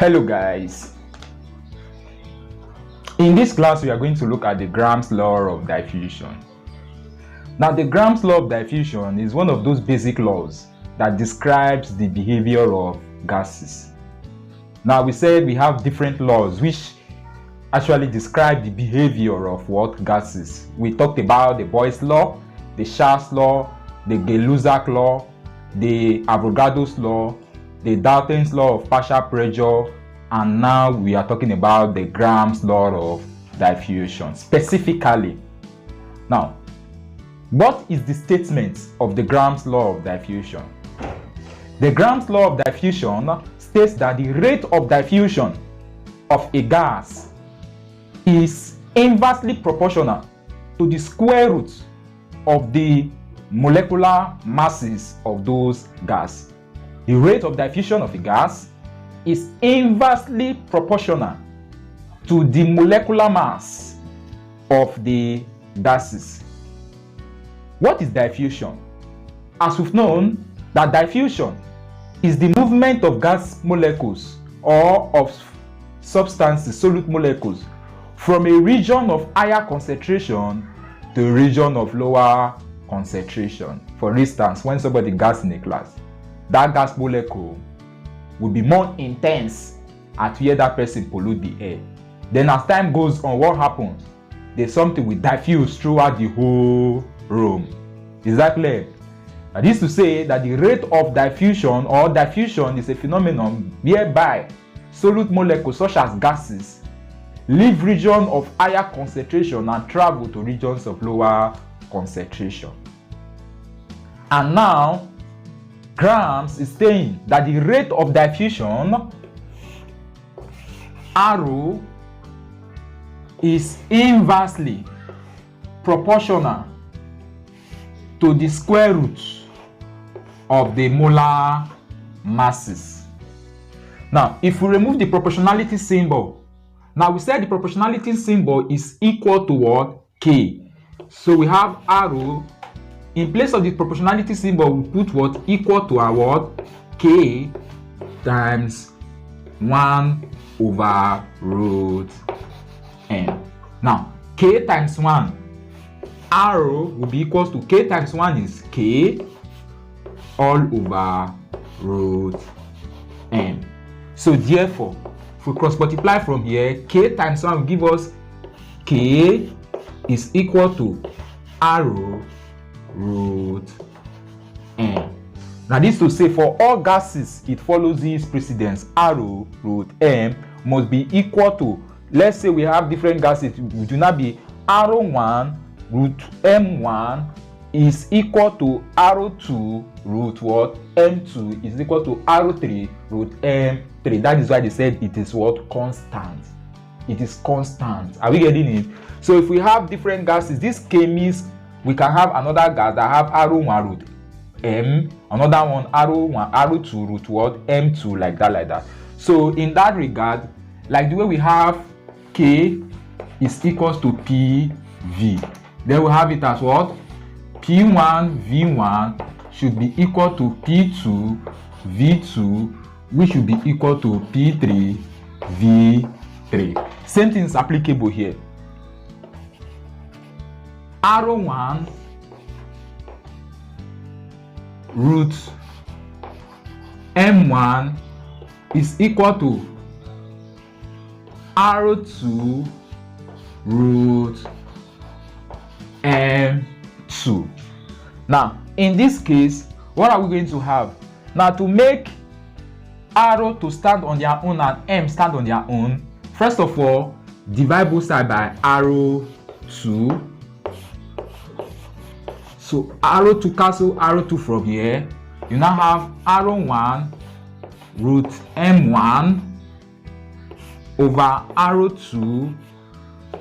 Hello guys, in this class we are going to look at the Graham's law of diffusion. Now the Graham's law of diffusion is one of those basic laws that describes the behavior of gases. Now we said we have different laws which actually describe the behavior of what gases. We talked about the Boyle's law, the Charles law, the Gay-Lussac law, the Avogadro's law, the Dalton's law of partial pressure, and now we are talking about the Graham's law of diffusion specifically. Now, what is the statement of the Graham's law of diffusion? The Graham's law of diffusion states that the rate of diffusion of a gas is inversely proportional to the square root of the molecular masses of those gases. The rate of diffusion of a gas is inversely proportional to the molecular mass of the gases. What is diffusion? As we've known, that diffusion is the movement of gas molecules or of substances, solute molecules, from a region of higher concentration to a region of lower concentration. For instance, when somebody gas in a class, that gas molecule will be more intense at where that person pollute the air. Then as time goes on, what happens? There's something will diffuse throughout the whole room. Is that clear? That is to say that the rate of diffusion or diffusion is a phenomenon whereby solute molecules such as gases leave regions of higher concentration and travel to regions of lower concentration. And now Grams is saying that the rate of diffusion R is inversely proportional to the square root of the molar masses. Now, if we remove the proportionality symbol, now we said the proportionality symbol is equal to what? K. So we have R. In place of the proportionality symbol, we put what? Equal to our what? K times 1 over root n. Now, K times 1, R will be equal to K times 1 is K all over root n. So therefore, if we cross multiply from here, K times 1 will give us K is equal to R root n. Now this to say for all gases it follows this precedence. R root n must be equal to, let's say we have different gases, it do not be R1 root m1 is equal to R2 root what? m2 is equal to R3 root m3. That is why they said it is what? Constant. It is constant. Are we getting it? So if we have different gases, this K means we can have another gas that have R1 root m, another one R1, R2 root what? m2, like that. So in that regard, like the way we have K is equals to PV, then we have it as what? P1 V1 should be equal to P2 V2, which should be equal to P3 V3. Same thing is applicable here. R1 root M1 is equal to R2 root M2. Now, in this case, what are we going to have? Now, to make R to stand on their own and M stand on their own, first of all, divide both sides by R2. So R2 cancel R2 from here. You now have R1 root M1 over R2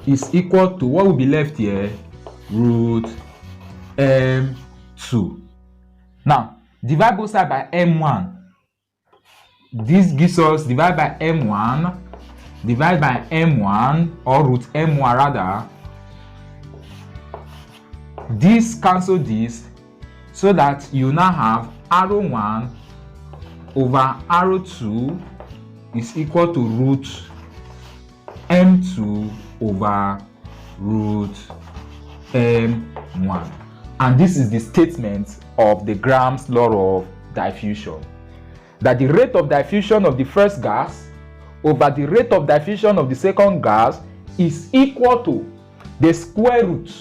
is equal to what will be left here? Root M2. Now, divide both sides by M1. This gives us divide by M1, divide by M1 or root M1 rather. This cancel this so that you now have R1 over R2 is equal to root m2 over root m1. And this is the statement of the Graham's law of diffusion, that the rate of diffusion of the first gas over the rate of diffusion of the second gas is equal to the square root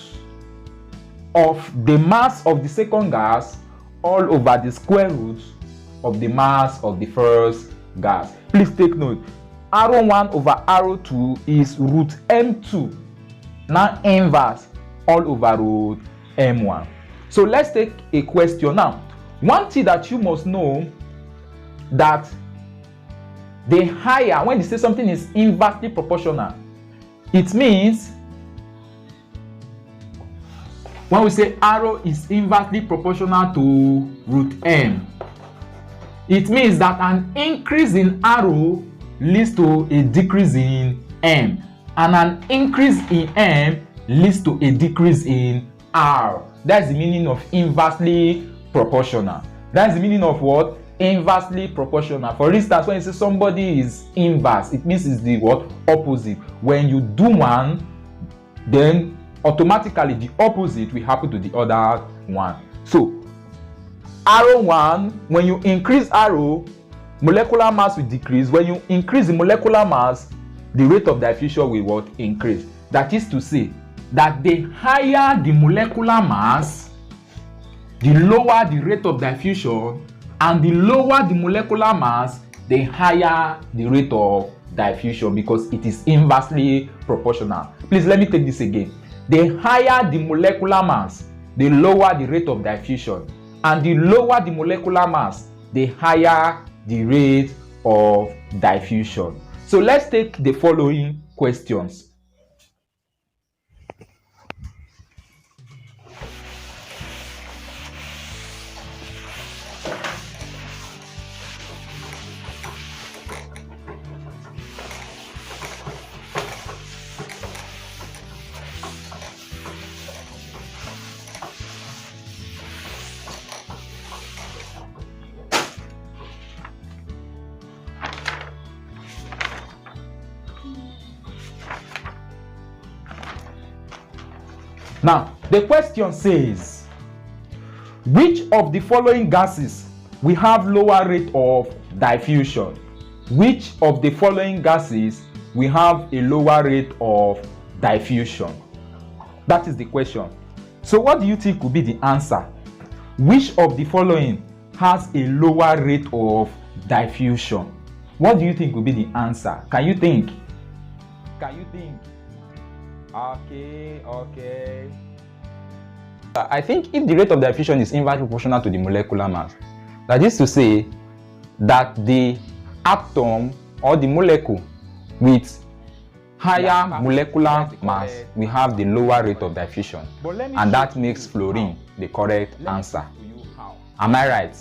of the mass of the second gas all over the square root of the mass of the first gas. Please take note, R1 over R2 is root m2, now inverse all over root m1. So let's take a question now. One thing that you must know, that the higher, when you say something is inversely proportional, it means when we say arrow is inversely proportional to root m, it means that an increase in arrow leads to a decrease in m, and an increase in m leads to a decrease in r. That's the meaning of inversely proportional. That's the meaning of what? Inversely proportional. For instance, when you say somebody is inverse, it means it's the what? Opposite. When you do one, then automatically the opposite will happen to the other one. So arrow 1, when you increase arrow, molecular mass will decrease. When you increase the molecular mass, the rate of diffusion will what? Increase. That is to say that the higher the molecular mass, the lower the rate of diffusion, and the lower the molecular mass, the higher the rate of diffusion, because it is inversely proportional. Please let me take this again. The higher the molecular mass, the lower the rate of diffusion, and the lower the molecular mass, the higher the rate of diffusion. So let's take the following questions. Now, the question says, which of the following gases will have lower rate of diffusion? Which of the following gases will have a lower rate of diffusion? That is the question. So what do you think will be the answer? Which of the following has a lower rate of diffusion? What do you think will be the answer? Can you think? Can you think? Okay. I think if the rate of diffusion is inversely proportional to the molecular mass, that is to say that the atom or the molecule with higher molecular mass will have the lower rate of diffusion, and that makes fluorine the correct answer. Am I right?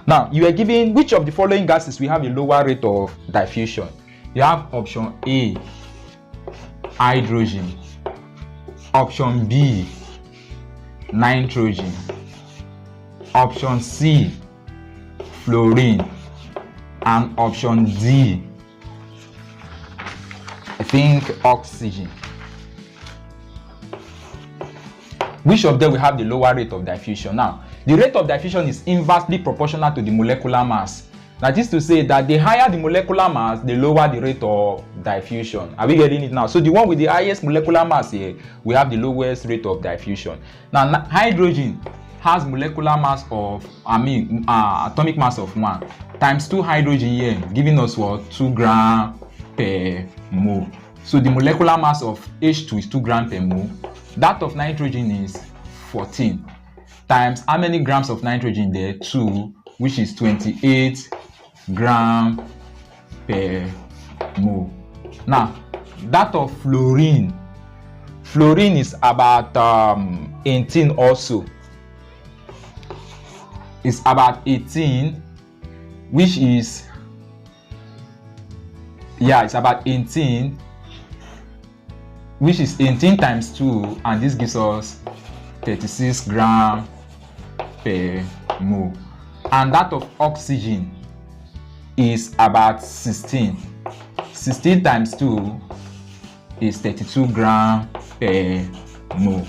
Now, you are given which of the following gases will have a lower rate of diffusion. You have option A, hydrogen, option B, nitrogen, option C, fluorine, and option D, I think oxygen. Which of them will have the lower rate of diffusion? Now, the rate of diffusion is inversely proportional to the molecular mass. That is to say that the higher the molecular mass, the lower the rate of diffusion. Are we getting it now? So the one with the highest molecular mass here, we have the lowest rate of diffusion. Now, hydrogen has molecular mass of, atomic mass of 1 times 2 hydrogen here, giving us what? 2 grams per mole. So the molecular mass of H2 is 2 grams per mole. That of nitrogen is 14 times how many grams of nitrogen there? 2, which is 28 grams per mole. Now, that of fluorine is about 18 also. It's about 18, which is, it's about 18, which is 18 times 2, and this gives us 36 grams per mole. And that of oxygen is about 16. 16 times 2 is 32 gram per mole.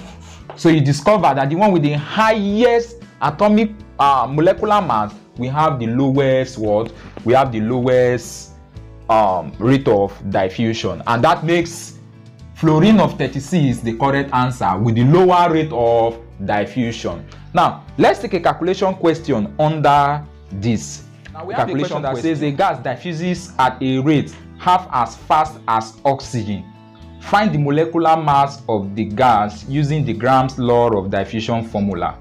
So you discover that the one with the highest atomic molecular mass, we have the lowest what? We have the lowest rate of diffusion, and that makes fluorine of 36 the correct answer with the lower rate of diffusion. Now let's take a calculation question under this. Now we have a question that says a gas diffuses at a rate half as fast as oxygen. Find the molecular mass of the gas using the Gram's law of diffusion formula.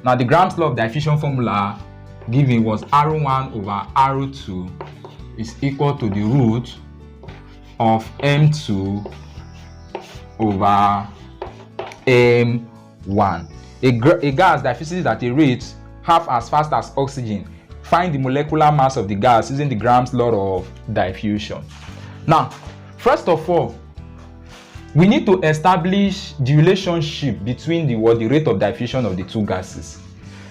Now the Gram's law of diffusion formula given was R1 over R2 is equal to the root of M2 over M1. A gas diffuses at a rate half as fast as oxygen. Find the molecular mass of the gas using the Gram's law of diffusion. Now, first of all, we need to establish the relationship between the rate of diffusion of the two gases.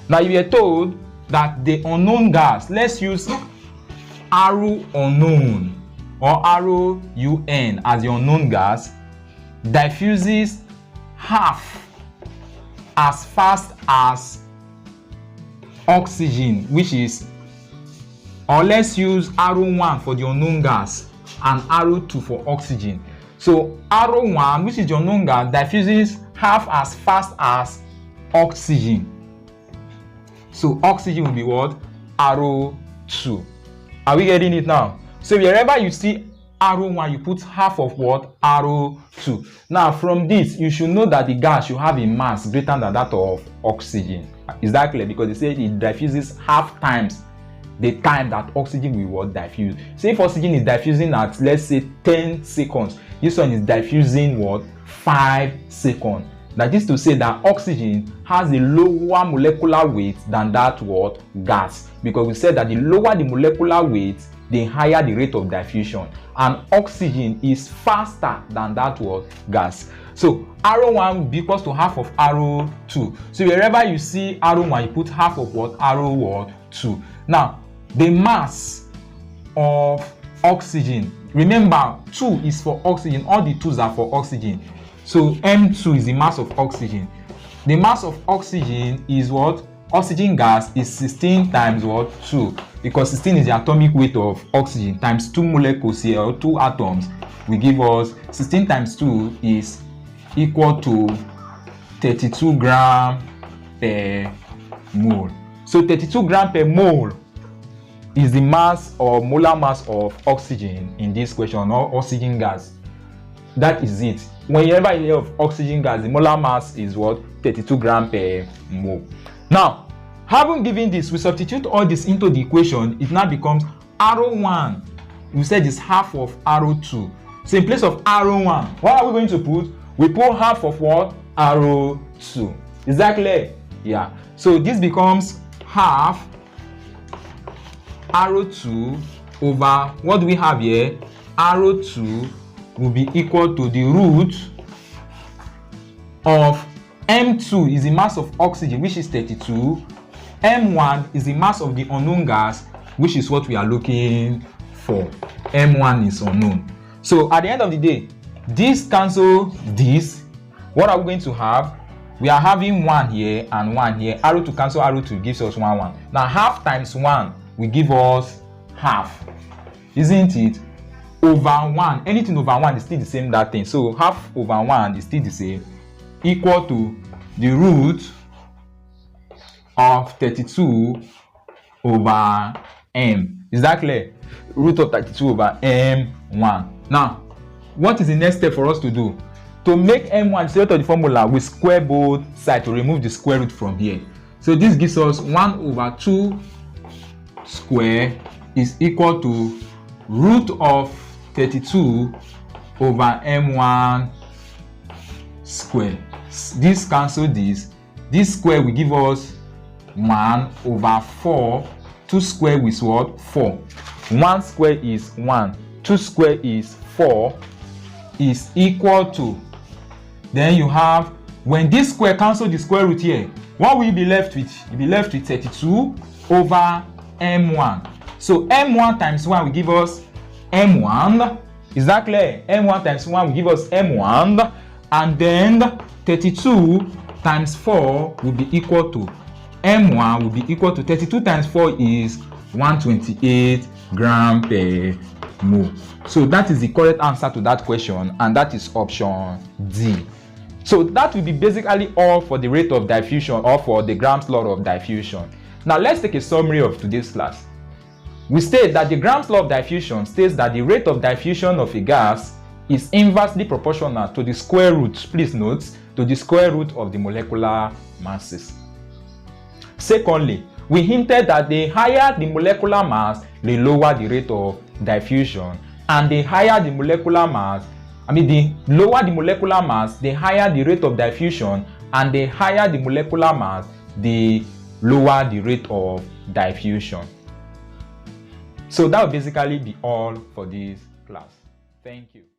Now, you are told that the unknown gas, let's use RO unknown or ROUN as the unknown gas, diffuses half as fast as oxygen, which is, or let's use RO1 for the unknown gas and RO2 for oxygen. So RO1, which is the unknown gas, diffuses half as fast as oxygen. So oxygen will be what? RO2. Are we getting it now? So wherever you see RO1, you put half of what? RO2. Now from this, you should know that the gas should have a mass greater than that of oxygen. Is that clear? Because they say it diffuses half times the time that oxygen will diffuse. Say if oxygen is diffusing at, let's say, 10 seconds, this one is diffusing what? 5 seconds. That is to say that oxygen has a lower molecular weight than that what? Gas. Because we said that the lower the molecular weight, the higher the rate of diffusion. And oxygen is faster than that what? Gas. So RO1 will be equal to half of RO2. So wherever you see RO1, you put half of what? RO2. Now, the mass of oxygen, remember 2 is for oxygen, all the 2's are for oxygen. So M2 is the mass of oxygen. The mass of oxygen is what? Oxygen gas is 16 times what? 2. Because 16 is the atomic weight of oxygen times 2 molecules here, or 2 atoms, will give us 16 times 2 is equal to 32 gram per mole. So 32 gram per mole is the mass or molar mass of oxygen in this question, or oxygen gas. That is it. Whenever you hear of oxygen gas, the molar mass is what? 32 gram per mole. Now, having given this, we substitute all this into the equation. It now becomes RO1. We said is half of RO2. So in place of RO1, what are we going to put? We put half of what? RO2. Is that clear? Yeah. So this becomes half RO2 over, what do we have here? RO2 will be equal to the root of M2 is the mass of oxygen, which is 32. M1 is the mass of the unknown gas, which is what we are looking for. M1 is unknown. So at the end of the day, this cancel this. What are we going to have? We are having 1 here and 1 here. RO2 cancel RO2 gives us 1, 1. Now half times 1 will give us half. Isn't it? Over 1. Anything over 1 is still the same that thing. So half over 1 is still the same. Equal to the root of 32 over M. Is that clear? Root of 32 over M1. Now, what is the next step for us to do? To make M1 instead of the formula, we square both sides to remove the square root from here. So this gives us 1 over 2 square is equal to root of 32 over M1 square. This cancel this. This square will give us 1 over 4. 2 square is what? 4. 1 square is 1. 2 square is 4. Is equal to. Then you have, when this square cancel the square root here, what will you be left with? You'll be left with 32 over M1. So m1 times 1 will give us m1. Is that clear? m1 times 1 will give us m1, and then 32 times 4 will be equal to m1 will be equal to 32 times 4 is 128 gram per mole. So that is the correct answer to that question, and that is option D. So that will be basically all for the rate of diffusion, or for the Gram's law of diffusion. Now let's take a summary of today's class. We state that the Gram's law of diffusion states that the rate of diffusion of a gas is inversely proportional to the square root, please note, to the square root of the molecular masses. Secondly, we hinted that the higher the molecular mass, the lower the rate of diffusion, and the higher the molecular mass, the lower the molecular mass, the higher the rate of diffusion, and the higher the molecular mass, the lower the rate of diffusion. So that will basically be all for this class. Thank you.